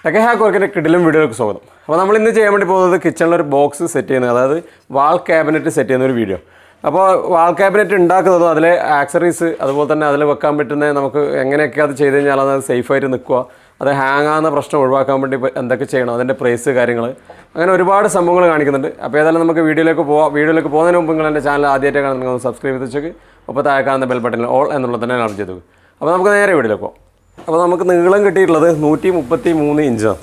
Tech hack വർക്കിൻ്റെ കിടിലം വീഡിയോയിലേക്ക് സ്വാഗതം. അപ്പോൾ നമ്മൾ ഇന്ന് ചെയ്യാൻ വേണ്ടി പോകുന്നത് കിച്ചണിലൊരു ബോക്സ് സെറ്റ് ചെയ്യുന്നത്, അതായത് വാൾ ക്യാബിനറ്റ് സെറ്റ് ചെയ്യുന്ന ഒരു വീഡിയോ. അപ്പോൾ വാൾ ക്യാബിനറ്റ് ഉണ്ടാക്കുന്നതും അതിലെ ആക്സറീസ് അതുപോലെ തന്നെ അതിൽ വെക്കാൻ പറ്റുന്ന നമുക്ക് എങ്ങനെയൊക്കെ അത് ചെയ്ത് കഴിഞ്ഞാൽ അത് സേഫായിട്ട് നിൽക്കുക, അത് ഹാങ് ആകുന്ന പ്രശ്നം ഒഴിവാക്കാൻ വേണ്ടി എന്തൊക്കെ ചെയ്യണം, അതിൻ്റെ പ്രൈസ് കാര്യങ്ങൾ അങ്ങനെ ഒരുപാട് സംഭവങ്ങൾ കാണിക്കുന്നുണ്ട്. അപ്പോൾ ഏതായാലും നമുക്ക് വീഡിയോയിലേക്ക് പോകുന്നതിന് മുമ്പ് നിങ്ങൾ എൻ്റെ ചാനൽ ആദ്യമായിട്ട് കാണുന്ന നിങ്ങൾ സബ്സ്ക്രൈബ് ചെയ്ത് വെച്ചേക്ക്, അപ്പോൾ താഴെ കാണുന്ന ബെൽ ബട്ടണിൽ ഓൾ എന്നുള്ളത് തന്നെ ഞാൻ ചെയ്തു. അപ്പോൾ നമുക്ക് നേരെ വീഡിയോയിലേക്ക് പോകാം. അപ്പോൾ നമുക്ക് നീളം കിട്ടിയിട്ടുള്ളത് 133 ഇഞ്ചാണ്.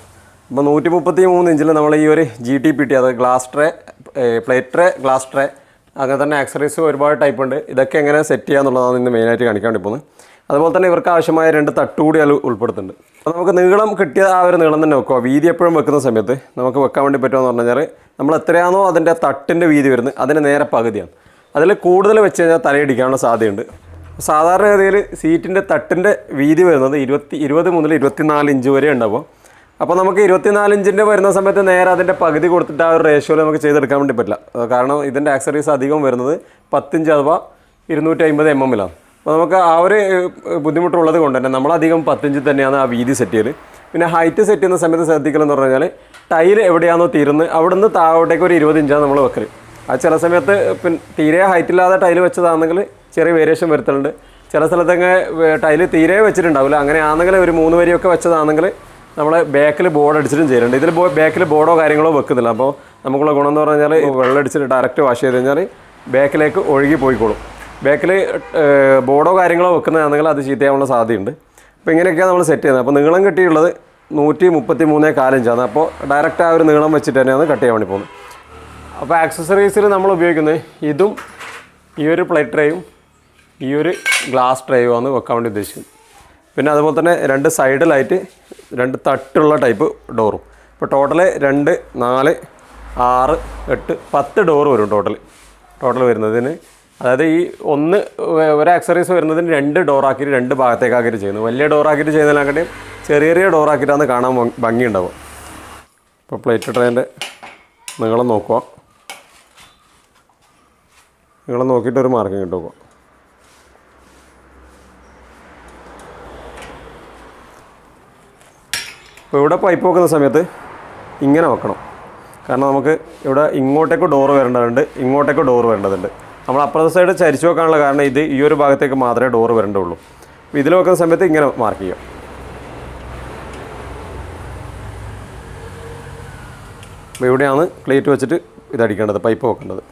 അപ്പോൾ 133 ഇഞ്ചിൽ നമ്മൾ ഈ ഒരു GTPT, അതായത് glass tray, plate tray, glass tray, അങ്ങനെ തന്നെ ആക്സറീസ് ഒരുപാട് ടൈപ്പ് ഉണ്ട്. ഇതൊക്കെ എങ്ങനെ സെറ്റ് ചെയ്യുക എന്നുള്ളതാണ് ഇന്ന് മെയിനായിട്ട് കാണിക്കാൻ വേണ്ടി പോകുന്നത്. അതുപോലെ തന്നെ ഇവർക്ക് ആവശ്യമായ 2 തട്ടുകൂടി അതിൽ ഉൾപ്പെടുത്തുന്നുണ്ട്. അപ്പോൾ നമുക്ക് നീളം കിട്ടിയ ആ ഒരു നീളം തന്നെ വെക്കുക. വീതി എപ്പോഴും വെക്കുന്ന സമയത്ത് നമുക്ക് വെക്കാൻ വേണ്ടി പറ്റുമെന്ന് പറഞ്ഞു കഴിഞ്ഞാൽ നമ്മൾ എത്രയാണോ അതിൻ്റെ തട്ടിൻ്റെ വീതി വരുന്നത് അതിന് നേരെ പകുതിയാണ്. അതിൽ കൂടുതൽ വെച്ച് കഴിഞ്ഞാൽ തലയിടിക്കാനുള്ള സാധ്യതയുണ്ട്. സാധാരണഗതിയിൽ സീറ്റിൻ്റെ തട്ടിൻ്റെ വീതി വരുന്നത് 20 മുതൽ 24 ഇഞ്ച് വരെ ഉണ്ടാവും. അപ്പോൾ നമുക്ക് 24 ഇഞ്ചിൻ്റെ വരുന്ന സമയത്ത് നേരെ അതിൻ്റെ പകുതി കൊടുത്തിട്ട് ആ ഒരു റേഷ്യോയിൽ നമുക്ക് ചെയ്തെടുക്കാൻ വേണ്ടി പറ്റില്ല. കാരണം ഇതിൻ്റെ ആക്സറീസ് അധികം വരുന്നത് 10 ഇഞ്ച് അഥവാ 250 mm. അപ്പോൾ നമുക്ക് ആ ഒരു ബുദ്ധിമുട്ടുള്ളത് കൊണ്ട് തന്നെ നമ്മളധികം 10 ഇഞ്ച് തന്നെയാണ് ആ വീതി സെറ്റ് ചെയ്യൽ. പിന്നെ ഹൈറ്റ് സെറ്റ് ചെയ്യുന്ന സമയത്ത് ശ്രദ്ധിക്കലെന്ന് പറഞ്ഞു കഴിഞ്ഞാൽ ടൈൽ എവിടെയാണോ തീരുന്നത് അവിടെ നിന്ന് താഴോട്ടേക്ക് ഒരു 20 ഇഞ്ചാണ് നമ്മൾ വെക്കൽ. അത് ചില സമയത്ത് പിന്നെ തീരെ ഹൈറ്റില്ലാതെ ടൈൽ വെച്ചതാണെങ്കിൽ ചെറിയ വേരിയേഷൻ വരുത്തുന്നുണ്ട്. ചില സ്ഥലത്തൊക്കെ ടൈല് തീരെ വെച്ചിട്ടുണ്ടാവില്ല. അങ്ങനെ ആണെങ്കിൽ ഒരു 3 വരിയൊക്കെ വെച്ചതാണെങ്കിൽ നമ്മൾ ബാക്കിൽ ബോർഡ് അടിച്ചിട്ടും ചെയ്യുന്നുണ്ട്. ഇതിൽ ബാക്കിൽ ബോർഡോ കാര്യങ്ങളോ വെക്കുന്നില്ല. അപ്പോൾ നമുക്കുള്ള ഗുണം എന്ന് പറഞ്ഞു കഴിഞ്ഞാൽ വെള്ളം അടിച്ചിട്ട് ഡയറക്റ്റ് വാഷ് ചെയ്ത് കഴിഞ്ഞാൽ ബാക്കിലേക്ക് ഒഴുകി പോയിക്കോളും. ബാക്കിൽ ബോർഡോ കാര്യങ്ങളോ വെക്കുന്നതാണെങ്കിൽ അത് ചീത്തയാവാനുള്ള സാധ്യതയുണ്ട്. അപ്പോൾ ഇങ്ങനെയൊക്കെയാണ് നമ്മൾ സെറ്റ് ചെയ്യുന്നത്. അപ്പോൾ നീളം കിട്ടിയുള്ളത് 133.4 ഇഞ്ചാണ്. അപ്പോൾ ഡയറക്റ്റ് ആ ഒരു നീളം വെച്ചിട്ട് തന്നെയാണ് കട്ട് ചെയ്യാൻ വേണ്ടി പോകുന്നത്. അപ്പോൾ ആക്സസറീസിൽ നമ്മൾ ഉപയോഗിക്കുന്നത് ഇതും ഈ ഒരു പ്ലേറ്റ് ട്രേയും ഈ ഒരു ഗ്ലാസ് ട്രേയുമാണ് വെക്കാൻ വേണ്ടി ഉദ്ദേശിക്കുന്നത്. പിന്നെ അതുപോലെ തന്നെ 2 സൈഡിലായിട്ട് 2 തട്ടുള്ള ടൈപ്പ് ഡോറും. ഇപ്പോൾ ടോട്ടൽ 2, 4, 6, 8, 10 ഡോറ് വരും ടോട്ടൽ വരുന്നതിന്. അതായത് ഈ ഒരു ആക്സറീസ് വരുന്നതിന് 2 ഡോറാക്കിയിട്ട് 2 ഭാഗത്തേക്കാക്കിയിട്ട് ചെയ്യുന്നത്. വലിയ ഡോറാക്കിയിട്ട് ചെയ്യുന്നതിനെക്കാട്ടിയും ചെറിയ ഡോറാക്കിയിട്ടാണ് കാണാൻ ഭംഗിയുണ്ടാവുക. ഇപ്പോൾ പ്ലേറ്റ് ട്രേൻ്റെ നീളം നോക്കുക. നീളം നോക്കിയിട്ടൊരു മാർക്കിങ് ഇട്ട് നോക്കുക. അപ്പോൾ ഇവിടെ പൈപ്പ് വെക്കുന്ന സമയത്ത് ഇങ്ങനെ വെക്കണം. കാരണം നമുക്ക് ഇവിടെ ഇങ്ങോട്ടേക്ക് ഡോറ് വരേണ്ടതുണ്ട്, ഇങ്ങോട്ടേക്ക് ഡോറ് വരേണ്ടതുണ്ട്. നമ്മൾ അപ്പുറത്തെ സൈഡ് ചരിച്ചു വെക്കാനുള്ള കാരണം ഈ ഒരു ഭാഗത്തേക്ക് മാത്രമേ ഡോറ് വരേണ്ടുള്ളൂ. അപ്പോൾ ഇതിൽ വെക്കുന്ന സമയത്ത് ഇങ്ങനെ മാർക്ക് ചെയ്യാം. അപ്പോൾ ഇവിടെയാണ് പ്ലേറ്റ് വെച്ചിട്ട് ഇതടിക്കേണ്ടത്, പൈപ്പ് വെക്കേണ്ടത്.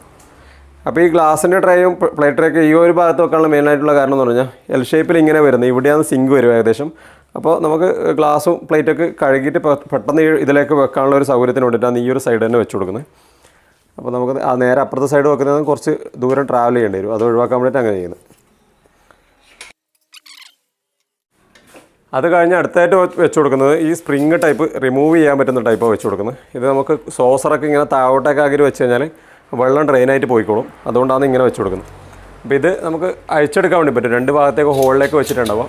അപ്പോൾ ഈ ഗ്ലാസിൻ്റെ ട്രേയും പ്ലേറ്റ് ട്രേയൊക്കെ ഈ ഒരു ഭാഗത്ത് വെക്കാനുള്ള മെയിനായിട്ടുള്ള കാരണം എന്ന് പറഞ്ഞാൽ എൽ ഷേപ്പിൽ ഇങ്ങനെ വരുന്നത്. ഇവിടെയാണ് സിങ്ക് വരും ഏകദേശം. അപ്പോൾ നമുക്ക് ഗ്ലാസും പ്ലേറ്റൊക്കെ കഴുകിയിട്ട് പെട്ടെന്ന് ഇതിലേക്ക് വെക്കാനുള്ള ഒരു സൗകര്യത്തിന് വേണ്ടിയിട്ടാണ് ഈ ഒരു സൈഡ് തന്നെ വെച്ച് കൊടുക്കുന്നത്. അപ്പോൾ നമുക്ക് ആ നേരെ അപ്പുറത്തെ സൈഡ് വെക്കുന്നത് കുറച്ച് ദൂരം ട്രാവൽ ചെയ്യേണ്ടി വരും. അത് ഒഴിവാക്കാൻ വേണ്ടിയിട്ട് അങ്ങനെ ചെയ്യുന്നത്. അത് കഴിഞ്ഞ് അടുത്തായിട്ട് വെച്ച് കൊടുക്കുന്നത് ഈ സ്പ്രിങ് ടൈപ്പ് റിമൂവ് ചെയ്യാൻ പറ്റുന്ന ടൈപ്പാണ് വെച്ച് കൊടുക്കുന്നത്. ഇത് നമുക്ക് സോസറൊക്കെ ഇങ്ങനെ താഴോട്ടൊക്കെ ആക്കി വെച്ച് കഴിഞ്ഞാൽ വെള്ളം ഡ്രെയിനായിട്ട് പോയിക്കോളും. അതുകൊണ്ടാണ് ഇങ്ങനെ വെച്ച് കൊടുക്കുന്നത്. അപ്പോൾ ഇത് നമുക്ക് അഴിച്ചെടുക്കാൻ വേണ്ടി പറ്റും. 2 ഭാഗത്തേക്ക് ഹോളിലേക്ക് വെച്ചിട്ടുണ്ടാവും.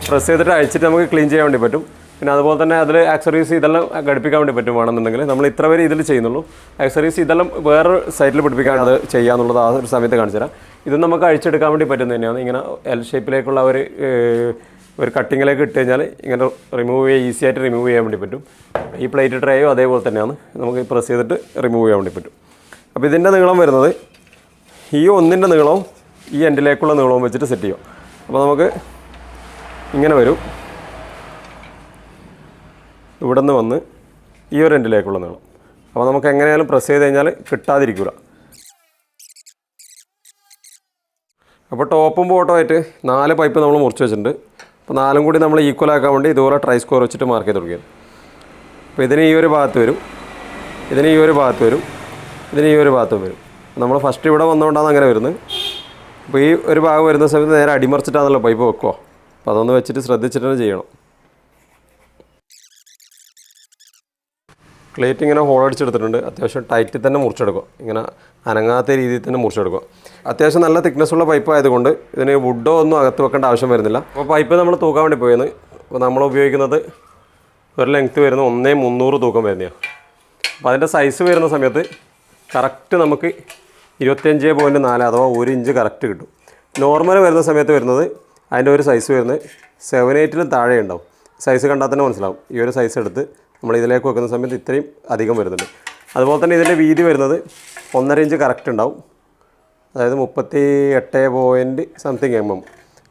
പ്രസ് ചെയ്തിട്ട് അഴിച്ചിട്ട് നമുക്ക് ക്ലീൻ ചെയ്യാൻ വേണ്ടി പറ്റും. പിന്നെ അതുപോലെ തന്നെ അതിൽ ആക്സറീസ് ഇതെല്ലാം ഘടിപ്പിക്കാൻ വേണ്ടി പറ്റും. വേണമെന്നുണ്ടെങ്കിൽ നമ്മൾ ഇത്ര വരെ ഇതിൽ ചെയ്യുന്നുള്ളൂ. ആക്സറീസ് ഇതെല്ലാം വേറൊരു സൈഡിൽ പിടിപ്പിക്കാൻ അത് ചെയ്യാന്നുള്ളത് ആ ഒരു സമയത്ത് കാണിച്ചു തരാം. ഇത് നമുക്ക് അഴിച്ചെടുക്കാൻ വേണ്ടി പറ്റുന്നത് തന്നെയാണ്. ഇങ്ങനെ എൽ ഷേപ്പിലേക്കുള്ള ഒരു കട്ടിങ്ങിലേക്ക് ഇട്ട് കഴിഞ്ഞാൽ ഇങ്ങനെ ഈസി ആയിട്ട് റിമൂവ് ചെയ്യാൻ വേണ്ടി പറ്റും. ഈ പ്ലേറ്റ് ട്രേയും അതേപോലെ തന്നെയാണ്. നമുക്ക് പ്രസ് ചെയ്തിട്ട് റിമൂവ് ചെയ്യാൻ വേണ്ടി പറ്റും. അപ്പോൾ ഇതിൻ്റെ നീളം വരുന്നത് ഈ ഒന്നിൻ്റെ നീളവും ഈ എൻഡിലേക്കുള്ള നീളവും വെച്ചിട്ട് സെറ്റ് ചെയ്യും. അപ്പോൾ നമുക്ക് ഇങ്ങനെ വരും. ഇവിടെ നിന്ന് വന്ന് ഈ ഒരു എൻഡിലേക്കുള്ള നീളം. അപ്പോൾ നമുക്ക് എങ്ങനെയാലും പ്രസ് ചെയ്ത് കഴിഞ്ഞാൽ കിട്ടാതിരിക്കില്ല. അപ്പോൾ ടോപ്പും ബോട്ടമായിട്ട് 4 പൈപ്പ് നമ്മൾ മുറിച്ച് വെച്ചിട്ടുണ്ട്. അപ്പോൾ 4ഉം കൂടി നമ്മൾ ഈക്വൽ ആക്കാൻ വേണ്ടി ഇതുപോലെ ട്രൈ സ്കോർ വെച്ചിട്ട് മാർക്ക് ചെയ്ത് കൊടുക്കുകയാണ്. അപ്പോൾ ഇതിന് ഈ ഒരു ഭാഗത്ത് വരും, ഇതിന് ഈ ഒരു ഭാഗത്ത് വരും, ഇതിന് ഈ ഒരു ഭാഗത്തും വരും. നമ്മൾ ഫസ്റ്റ് ഇവിടെ വന്നുകൊണ്ടാണ് അങ്ങനെ വരുന്നത്. അപ്പോൾ ഈ ഒരു ഭാഗം വരുന്ന സമയത്ത് നേരെ അടിമറിച്ചിട്ടാണല്ലോ പൈപ്പ് വെക്കുക. അപ്പോൾ അതൊന്ന് വെച്ചിട്ട് ശ്രദ്ധിച്ചിട്ട് തന്നെ ചെയ്യണം. ക്ലേറ്റ് ഇങ്ങനെ ഹോൾ അടിച്ചെടുത്തിട്ടുണ്ട്. അത്യാവശ്യം ടൈറ്റിൽ തന്നെ മുറിച്ചെടുക്കുക. ഇങ്ങനെ അനങ്ങാത്ത രീതിയിൽ തന്നെ മുറിച്ചെടുക്കുക. അത്യാവശ്യം നല്ല തിക്നെസ്സുള്ള പൈപ്പ് ആയതുകൊണ്ട് ഇതിന് വുഡോ ഒന്നും അകത്ത് വെക്കേണ്ട ആവശ്യം വരുന്നില്ല. അപ്പോൾ പൈപ്പ് നമ്മൾ തൂക്കാൻ വേണ്ടി പോയത്. അപ്പോൾ നമ്മൾ ഉപയോഗിക്കുന്നത് ഒരു ലെങ്ത്ത് വരുന്ന 1/300 തൂക്കം വരുന്നതാണ്. അപ്പോൾ അതിൻ്റെ സൈസ് വരുന്ന സമയത്ത് കറക്റ്റ് നമുക്ക് 25.4 അഥവാ 1 ഇഞ്ച് കറക്റ്റ് കിട്ടും. നോർമൽ വരുന്ന സമയത്ത് വരുന്നത് അതിൻ്റെ ഒരു സൈസ് വരുന്നത് 7/8 താഴെ ഉണ്ടാവും. സൈസ് കണ്ടാൽ തന്നെ മനസ്സിലാവും. ഈ ഒരു സൈസ് എടുത്ത് നമ്മൾ ഇതിലേക്ക് വെക്കുന്ന സമയത്ത് ഇത്രയും അധികം വരുന്നുണ്ട്. അതുപോലെ തന്നെ ഇതിൻ്റെ വീതി വരുന്നത് 1.5 ഇഞ്ച് കറക്റ്റ് ഉണ്ടാവും. അതായത് 38 സംതിങ് mm.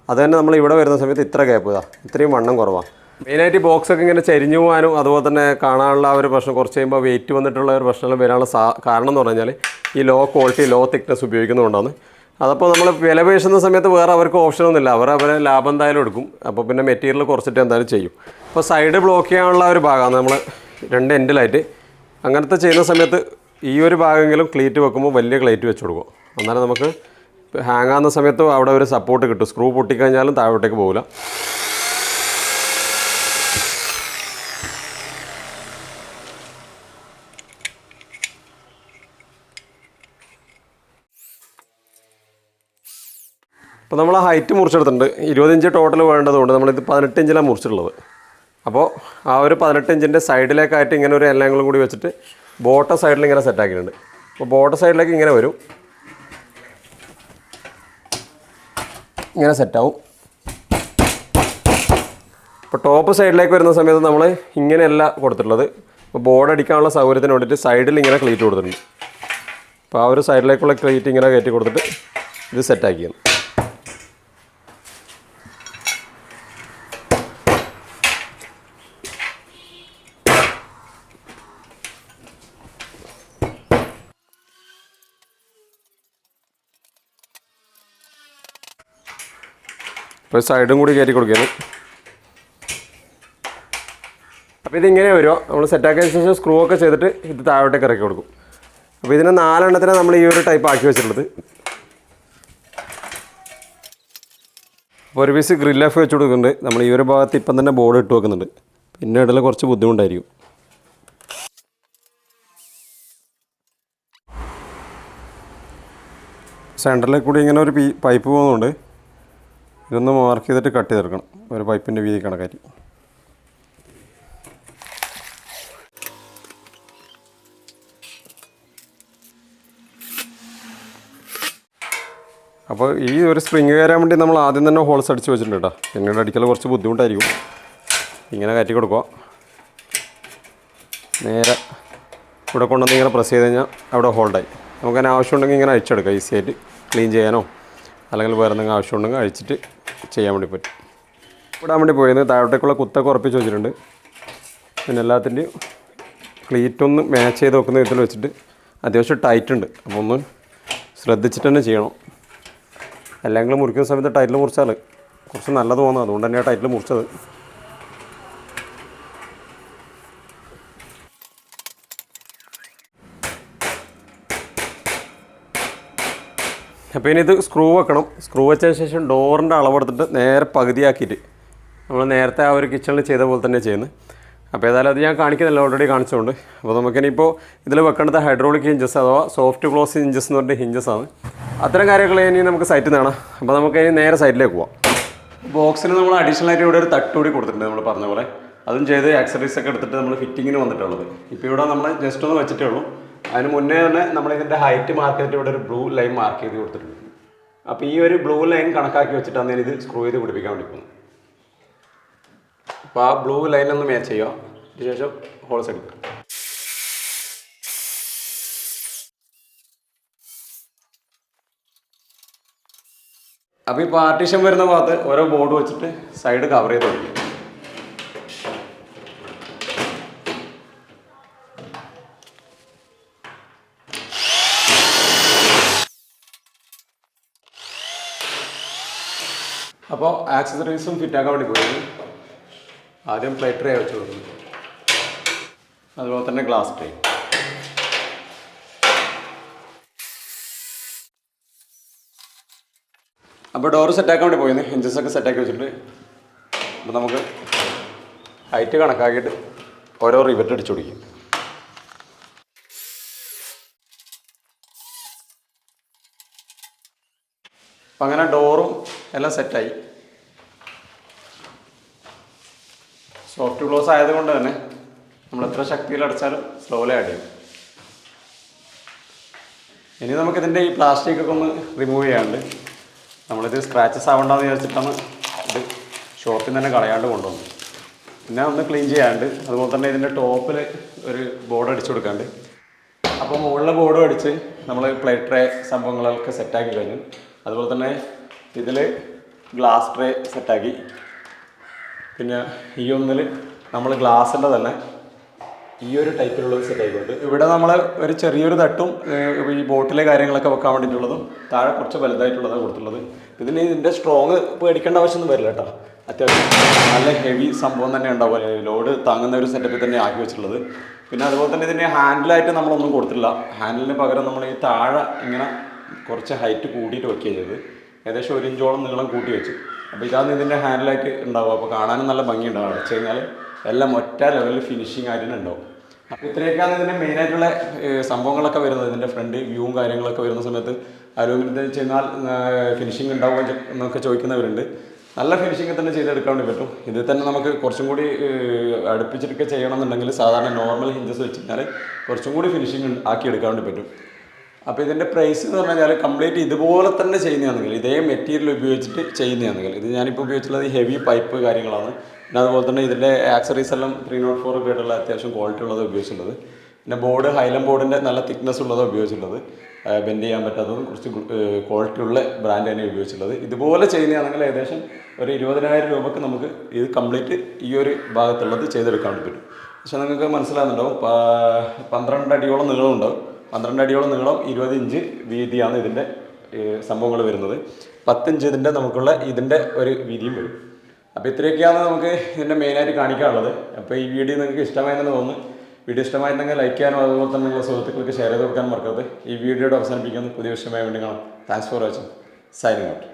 അത് തന്നെ നമ്മൾ ഇവിടെ വരുന്ന സമയത്ത് ഇത്ര ഗ്യാപ്പ് ഇത്രയും വണ്ണം കുറവാണ്. മെയിനായിട്ട് ഈ ബോക്സൊക്കെ ഇങ്ങനെ ചരിഞ്ഞു പോകാനും അതുപോലെ തന്നെ കാണാനുള്ള ഒരു പ്രശ്നം കുറച്ച് കഴിയുമ്പോൾ വെയിറ്റ് വന്നിട്ടുള്ള ഒരു പ്രശ്നങ്ങൾ വരാനുള്ള കാരണം എന്ന് പറഞ്ഞാൽ ഈ ലോ ക്വാളിറ്റി ലോ തിക്നെസ് ഉപയോഗിക്കുന്നതുകൊണ്ടാണ്. അതപ്പോൾ നമ്മൾ വില പേശുന്ന സമയത്ത് വേറെ അവർക്ക് ഓപ്ഷനൊന്നുമില്ല, അവരെ ലാഭം എന്തായാലും എടുക്കും. അപ്പോൾ പിന്നെ മെറ്റീരിയൽ കുറച്ചിട്ട് എന്തായാലും ചെയ്യും. അപ്പോൾ സൈഡ് ബ്ലോക്ക് ചെയ്യാനുള്ള ഒരു ഭാഗമാണ് നമ്മൾ 2 എൻഡിലായിട്ട്. അങ്ങനത്തെ ചെയ്യുന്ന സമയത്ത് ഈ ഒരു ഭാഗമെങ്കിലും ക്ലീറ്റ് വെക്കുമ്പോൾ വലിയ ക്ലീറ്റ് വെച്ച് കൊടുക്കും. എന്നാലും നമുക്ക് ഹാങ് ആകുന്ന സമയത്ത് അവിടെ ഒരു സപ്പോർട്ട് കിട്ടും. സ്ക്രൂ പൊട്ടിക്കഴിഞ്ഞാലും താഴോട്ടേക്ക് പോകില്ല. അപ്പോൾ നമ്മൾ ഹൈറ്റ് മുറിച്ചെടുത്തിട്ടുണ്ട്. 20 ഇഞ്ച് ടോട്ടൽ വേണ്ടതുകൊണ്ട് നമ്മളിത് 18 ഇഞ്ചിലാണ് മുറിച്ചിട്ടുള്ളത്. അപ്പോൾ ആ ഒരു 18 ഇഞ്ചിൻ്റെ സൈഡിലേക്കായിട്ട് ഇങ്ങനെ ഒരു എല്ലാം കൂടി വെച്ചിട്ട് ബോട്ടം സൈഡിൽ ഇങ്ങനെ സെറ്റാക്കിയിട്ടുണ്ട്. അപ്പോൾ ബോട്ടം സൈഡിലേക്ക് ഇങ്ങനെ വരും, ഇങ്ങനെ സെറ്റാവും. ഇപ്പോൾ ടോപ്പ് സൈഡിലേക്ക് വരുന്ന സമയത്ത് നമ്മൾ ഇങ്ങനെയല്ല കൊടുത്തിട്ടുള്ളത്. അപ്പോൾ ബോർഡ് അടിക്കാനുള്ള സൗകര്യത്തിന് വേണ്ടിയിട്ട് സൈഡിൽ ഇങ്ങനെ ക്ലീറ്റ് കൊടുത്തിട്ടുണ്ട്. അപ്പോൾ ആ ഒരു സൈഡിലേക്കുള്ള ക്ലീറ്റ് ഇങ്ങനെ കയറ്റി കൊടുത്തിട്ട് ഇത് സെറ്റാക്കിയാണ്. ഇപ്പോൾ സൈഡും കൂടി കയറ്റി കൊടുക്കുകയാണ്. അപ്പോൾ ഇതിങ്ങനെ വരുമോ, നമ്മൾ സെറ്റാക്കിയതിന് ശേഷം സ്ക്രൂ ഒക്കെ ചെയ്തിട്ട് ഇത് താഴോട്ടേക്ക് ഇറക്കി കൊടുക്കും. അപ്പോൾ ഇതിന് 4 എണ്ണത്തിനെ നമ്മൾ ഈ ഒരു ടൈപ്പ് ആക്കി വെച്ചിട്ടുള്ളത്. അപ്പോൾ ഒരു പീസ് ഗ്രിൽ എഫ് വെച്ച് കൊടുക്കുന്നുണ്ട്. നമ്മൾ ഈ ഒരു ഭാഗത്ത് ഇപ്പം തന്നെ ബോർഡ് ഇട്ട് വെക്കുന്നുണ്ട്. പിന്നെ ഇടയിൽ കുറച്ച് ബുദ്ധിമുട്ടായിരിക്കും. സെൻറ്ററിലേക്ക് കൂടി ഇങ്ങനെ ഒരു പൈപ്പ് പോകുന്നുണ്ട്. ഇതൊന്ന് മാർക്ക് ചെയ്തിട്ട് കട്ട് ചെയ്തെടുക്കണം, ഒരു പൈപ്പിൻ്റെ വീതി കണക്കാക്കി. അപ്പോൾ ഈ ഒരു സ്പ്രിങ് കയറാൻ വേണ്ടി നമ്മൾ ആദ്യം തന്നെ ഹോൾസ് അടിച്ച് വെച്ചിട്ടുണ്ട് കേട്ടോ. പിന്നീട് അടിക്കൽ കുറച്ച് ബുദ്ധിമുട്ടായിരിക്കും. ഇങ്ങനെ കയറ്റി കൊടുക്കുക. നേരെ ഇവിടെ കൊണ്ടുവന്ന് ഇങ്ങനെ പ്രസ് ചെയ്ത് കഴിഞ്ഞാൽ അവിടെ ഹോൾഡായി. നമുക്കതിന് ആവശ്യമുണ്ടെങ്കിൽ ഇങ്ങനെ അഴിച്ചെടുക്കാം. ഈസി ആയിട്ട് ക്ലീൻ ചെയ്യാനോ അല്ലെങ്കിൽ വേറെ എന്തെങ്കിലും ആവശ്യമുണ്ടെങ്കിൽ അഴിച്ചിട്ട് ചെയ്യാൻ വേണ്ടി പറ്റും. ഇടാൻ വേണ്ടി പോയത് താഴോട്ടേക്കുള്ള കുത്തൊക്കെ ഉറപ്പിച്ച് വെച്ചിട്ടുണ്ട്. പിന്നെ എല്ലാത്തിൻ്റെയും ക്ലീറ്റൊന്ന് മാച്ച് ചെയ്ത് വെക്കുന്ന വിധത്തിൽ വെച്ചിട്ട് അത്യാവശ്യം ടൈറ്റ് ഉണ്ട്. അപ്പോൾ ഒന്ന് ശ്രദ്ധിച്ചിട്ട് തന്നെ ചെയ്യണം. അല്ലെങ്കിൽ മുറിക്കുന്ന സമയത്ത് ടൈറ്റിൽ മുറിച്ചാൽ കുറച്ച് നല്ലത് തോന്നുന്നു. അതുകൊണ്ട് തന്നെയാണ് ടൈറ്റിൽ മുറിച്ചത്. അപ്പോൾ ഇനി ഇത് സ്ക്രൂ വെക്കണം. സ്ക്രൂ വെച്ചതിന് ശേഷം ഡോറിൻ്റെ അളവെടുത്തിട്ട് നേരെ പകുതിയാക്കിയിട്ട് നമ്മൾ നേരത്തെ ആ ഒരു കിച്ചണിൽ ചെയ്ത പോലെ തന്നെ ചെയ്യുന്നത്. അപ്പോൾ ഏതായാലും അത് ഞാൻ കാണിക്കുന്നില്ല, ഓൾറെഡി കാണിച്ചുകൊണ്ട്. അപ്പോൾ നമുക്കിനിപ്പോൾ ഇതിൽ വെക്കേണ്ടത് ഹൈഡ്രോളിക് ഹിഞ്ചസ് അഥവാ സോഫ്റ്റ് ക്ലോസ് ഹിഞ്ചസ് എന്ന് പറഞ്ഞ ഹിഞ്ചസാണ്. അത്തരം കാര്യങ്ങൾ ഇനി നമുക്ക് സൈറ്റിൽ നിന്നാണ്. അപ്പോൾ നമുക്ക് ഇനി നേരെ സൈറ്റിലേക്ക് പോവാം. ബോക്സിന് നമ്മൾ അഡീഷണൽ ആയിട്ട് ഇവിടെ ഒരു തട്ടുകൂടി കൊടുത്തിട്ടുണ്ട്, നമ്മൾ പറഞ്ഞ പോലെ. അതും ചെയ്ത് ആക്സറീസ് ഒക്കെ എടുത്തിട്ട് നമ്മൾ ഫിറ്റിങ്ങിന് വന്നിട്ടുള്ളത്. ഇപ്പോൾ ഇവിടെ നമ്മൾ ജസ്റ്റ് ഒന്ന് വെച്ചിട്ടേ ഉള്ളൂ. അതിന് മുന്നേ തന്നെ നമ്മളിതിൻ്റെ ഹൈറ്റ് മാർക്ക് ചെയ്തിട്ട് ഇവിടെ ഒരു ബ്ലൂ ലൈൻ മാർക്ക് ചെയ്ത് കൊടുത്തിട്ടുണ്ട്. അപ്പോൾ ഈ ഒരു ബ്ലൂ ലൈൻ കണക്കാക്കി വെച്ചിട്ടാണ് ഇത് സ്ക്രൂ ചെയ്ത് പിടിപ്പിക്കാൻ വേണ്ടി പോകുന്നത്. അപ്പോൾ ആ ബ്ലൂ ലൈനൊന്ന് മാച്ച് ചെയ്യുക. അതിനുശേഷം ഹോൾസ് എടുക്കുക. അപ്പോൾ ഈ പാർട്ടീഷൻ വരുന്ന ഭാഗത്ത് ഓരോ ബോർഡ് വെച്ചിട്ട് സൈഡ് കവർ ചെയ്ത് കൊടുക്കും. അപ്പോൾ ആക്സസറീസും ഫിറ്റാക്കാൻ വേണ്ടി പോയി ആദ്യം പ്ലേറ്റ് ട്രേ വെച്ച് കൊടുക്കുന്നു. അതുപോലെ തന്നെ ഗ്ലാസ് ട്രേ. അപ്പോൾ ഡോറ് സെറ്റാക്കാൻ വേണ്ടി പോയിരുന്നു. ഹിഞ്ചസൊക്കെ സെറ്റാക്കി വെച്ചിട്ട് അപ്പോൾ നമുക്ക് ഹൈറ്റ് കണക്കാക്കിയിട്ട് ഓരോ റിവറ്റ് അടിച്ചു പിടിക്കും. അപ്പം അങ്ങനെ ഡോറും എല്ലാം സെറ്റായി. സോഫ്റ്റ് ക്ലോസ് ആയതുകൊണ്ട് തന്നെ നമ്മൾ എത്ര ശക്തിയിൽ അടച്ചാലും സ്ലോലി ആഡ് ചെയ്യും. ഇനി നമുക്കിതിൻ്റെ ഈ പ്ലാസ്റ്റിക്കൊക്കെ ഒന്ന് റിമൂവ് ചെയ്യാണ്ട്, നമ്മളിത് സ്ക്രാച്ചസ് ആവണ്ടെന്ന് വിചാരിച്ചിട്ടാണ് ഇത് ഷോപ്പിൽ നിന്ന് തന്നെ കളയാണ്ട് കൊണ്ടുവന്നത്. പിന്നെ ഒന്ന് ക്ലീൻ ചെയ്യാണ്ട്, അതുപോലെ തന്നെ ഇതിൻ്റെ ടോപ്പിൽ ഒരു ബോർഡ് അടിച്ചു കൊടുക്കാണ്ട്. അപ്പോൾ മുകളിലെ ബോർഡും അടിച്ച് നമ്മൾ പ്ലേറ്റ് ട്രേ സംഭവങ്ങളൊക്കെ സെറ്റാക്കി കഴിഞ്ഞു. അതുപോലെ തന്നെ ഇതിൽ ഗ്ലാസ് ട്രേ സെറ്റാക്കി. പിന്നെ ഈ ഒന്നിൽ നമ്മൾ ഗ്ലാസിൻ്റെ തന്നെ ഈ ഒരു ടൈപ്പിലുള്ളത് സെറ്റ് ആയിക്കൊണ്ട് ഇവിടെ നമ്മൾ ഒരു ചെറിയൊരു തട്ടും ഈ ബോട്ടിലെ കാര്യങ്ങളൊക്കെ വെക്കാൻ വേണ്ടിയിട്ടുള്ളതും താഴെ കുറച്ച് വലുതായിട്ടുള്ളതാണ് കൊടുത്തുള്ളത്. ഇതിൻ്റെ സ്ട്രോങ് പേടിക്കേണ്ട ആവശ്യമൊന്നും വരില്ല കേട്ടോ. അത്യാവശ്യം നല്ല ഹെവി സംഭവം തന്നെ ഉണ്ടാവും, ലോഡ് താങ്ങുന്ന ഒരു സെറ്റപ്പിൽ തന്നെ ആക്കി വെച്ചിട്ടുള്ളത്. പിന്നെ അതുപോലെ തന്നെ ഇതിൻ്റെ ഹാൻഡിലായിട്ട് നമ്മളൊന്നും കൊടുത്തില്ല. ഹാൻഡിലിന് പകരം നമ്മൾ ഈ താഴെ ഇങ്ങനെ കുറച്ച് ഹൈറ്റ് കൂട്ടിയിട്ട് വെക്കുകയാണ് ചെയ്തത്. ഏകദേശം 1 ഇഞ്ചോളം നീളം കൂട്ടി വെച്ചു. അപ്പോൾ ഇതാണ് ഇതിൻ്റെ ഹാൻഡിലായിട്ട് ഉണ്ടാവും. അപ്പോൾ കാണാനും നല്ല ഭംഗിയുണ്ടാവും. അടച്ചു കഴിഞ്ഞാൽ എല്ലാം ഒറ്റ ലെവലിൽ ഫിനിഷിങ് ആയിട്ട് ഉണ്ടാവും. അപ്പോൾ ഇത്രയൊക്കെയാണ് ഇതിൻ്റെ മെയിനായിട്ടുള്ള സംഭവങ്ങളൊക്കെ വരുന്നത്. ഇതിൻ്റെ ഫ്രണ്ട് വ്യൂവും കാര്യങ്ങളൊക്കെ വരുന്ന സമയത്ത് അലൂമിനിയത്തിൽ ചെയ്താൽ ഫിനിഷിങ് ഉണ്ടാവുക എന്നൊക്കെ ചോദിക്കുന്നവരുണ്ട്. നല്ല ഫിനിഷിങ് തന്നെ ചെയ്തെടുക്കാൻ വേണ്ടി പറ്റും. ഇത് തന്നെ നമുക്ക് കുറച്ചും കൂടി അടുപ്പിച്ചിട്ടൊക്കെ ചെയ്യണമെന്നുണ്ടെങ്കിൽ സാധാരണ നോർമൽ ഹിഞ്ചസ് വെച്ച് കഴിഞ്ഞാൽ കുറച്ചും കൂടി ഫിനിഷിങ് ആക്കി എടുക്കാൻ വേണ്ടി പറ്റും. അപ്പോൾ ഇതിൻ്റെ പ്രൈസ് എന്ന് പറഞ്ഞു കഴിഞ്ഞാൽ കംപ്ലീറ്റ് ഇതുപോലെ തന്നെ ചെയ്യുന്നതാണെങ്കിൽ, ഇതേ മെറ്റീരിയൽ ഉപയോഗിച്ചിട്ട് ചെയ്യുന്നതാണെങ്കിൽ, ഇത് ഞാനിപ്പോൾ ഉപയോഗിച്ചുള്ളത് ഹെവി പൈപ്പ് കാര്യങ്ങളാണ്. പിന്നെ അതുപോലെ തന്നെ ഇതിൻ്റെ ആക്സറീസ് എല്ലാം 304 ഗ്രേഡുള്ള അത്യാവശ്യം ക്വാളിറ്റി ഉള്ളത് ഉപയോഗിച്ചിട്ടുള്ളത്. പിന്നെ ബോർഡ് ഹൈലം ബോർഡിൻ്റെ നല്ല തിക്നെസ് ഉള്ളതാണ് ഉപയോഗിച്ചിട്ടുള്ളത്. ബെൻഡ് ചെയ്യാൻ പറ്റാത്തതും കുറച്ച് ക്വാളിറ്റി ഉള്ള ബ്രാൻഡ് തന്നെ ഉപയോഗിച്ചിട്ടുള്ളത്. ഇതുപോലെ ചെയ്യുന്നതാണെങ്കിൽ ഏകദേശം ഒരു 20,000 രൂപക്ക് നമുക്ക് ഇത് കംപ്ലീറ്റ് ഈ ഒരു ഭാഗത്തുള്ളത് ചെയ്തെടുക്കാൻ പറ്റും. പക്ഷേ നിങ്ങൾക്ക് മനസ്സിലാകുന്നുണ്ടാവും, 12 അടിയോളം നീളം ഉണ്ടാവും. 12 അടിയോളം നീളം, 20 ഇഞ്ച് വീതിയാണ് ഇതിൻ്റെ സംഭവങ്ങൾ വരുന്നത്. 10 ഇഞ്ച് ഇതിൻ്റെ നമുക്കുള്ള ഇതിൻ്റെ ഒരു വീതിയും വരും. അപ്പോൾ ഇത്രയൊക്കെയാണ് നമുക്ക് ഇതിൻ്റെ മെയിനായിട്ട് കാണിക്കാനുള്ളത്. അപ്പോൾ ഈ വീഡിയോ നിങ്ങൾക്ക് ഇഷ്ടമായെന്ന് തോന്നുന്നു. വീഡിയോ ഇഷ്ടമായിട്ടുണ്ടെങ്കിൽ ലൈക്ക് ചെയ്യാനും അതുപോലെ തന്നെ നിങ്ങളുടെ സുഹൃത്തുക്കൾക്ക് ഷെയർ ചെയ്ത് കൊടുക്കാനും മറക്കരുത്. ഈ വീഡിയോയുടെ അവസാനിപ്പിക്കുന്നത് പുതിയ വിഷയമായി വേണ്ടി കാണാം. Thanks for watching. Signing out.